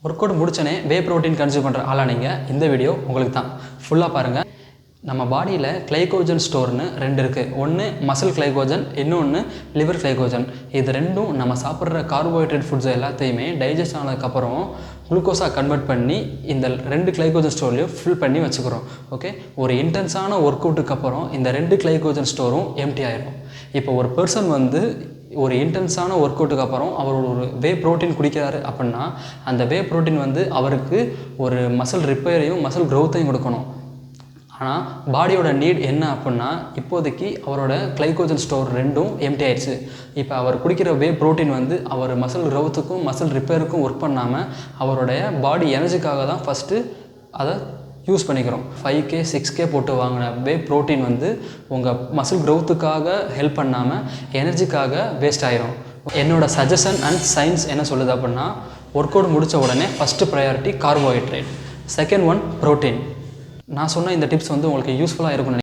Work out முடிச்சனே whey protein consume பண்ணுற ஆளாக நீங்கள் இந்த வீடியோ உங்களுக்கு தான் ஃபுல்லாக பாருங்கள். நம்ம பாடியில் கிளைகோஜன் ஸ்டோர்னு 2 இருக்குது. ஒன்று மசில் கிளைகோஜன், இன்னொன்று லிவர் கிளைகோஜன். இது ரெண்டும் நம்ம சாப்பிட்ற கார்போஹைட்ரேட் ஃபுட்ஸ் எல்லாத்தையுமே டைஜஸ்ட் ஆனதுக்கப்புறம் குளுக்கோஸாக கன்வெர்ட் பண்ணி இந்த 2 கிளைகோஜன் ஸ்டோர்லையும் ஃபில் பண்ணி வச்சுக்கிறோம். ஓகே, ஒரு இன்டென்ஸான ஒர்க் அவுட்டுக்கு அப்புறம் இந்த 2 கிளைகோஜன் ஸ்டோரும் எம்டி ஆகிடும். இப்போ ஒரு பர்சன் ஒரு இன்டென்ஸான ஒர்க் அவுட்டுக்கு அப்புறம் அவர் ஒரு வே ப்ரோட்டீன் குடிக்கிறாரு அப்படின்னா அந்த வே ப்ரோட்டீன் அவருக்கு ஒரு மசில் ரிப்பேரையும் மசில் க்ரோத்தையும் கொடுக்கணும். ஆனால் பாடியோட நீட் என்ன அப்படின்னா இப்போதைக்கு அவரோட கிளைகோஜன் ஸ்டோர் 2ம் எம்டி ஆயிடுச்சு. இப்போ அவர் குடிக்கிற வே ப்ரோட்டீன் அவர் மசில் க்ரோத்துக்கும் மசில் ரிப்பேருக்கும் ஒர்க் பண்ணாமல் அவருடைய பாடி எனர்ஜிக்காக தான் ஃபஸ்ட்டு அதை யூஸ் பண்ணிக்கிறோம். 5K 6K போட்டு வாங்கின வே ப்ரோட்டீன் உங்கள் மசில் க்ரோத்துக்காக ஹெல்ப் பண்ணாமல் எனர்ஜிக்காக வேஸ்ட் ஆயிரும். என்னோட சஜஷன் அண்ட் சயின்ஸ் என்ன சொல்லுது அப்படின்னா ஒர்க் அவுட் முடித்த உடனே first priority carbohydrate, second one protein. நான் சொன்ன இந்த டிப்ஸ் உங்களுக்கு யூஸ்ஃபுல்லாக இருக்கும்னு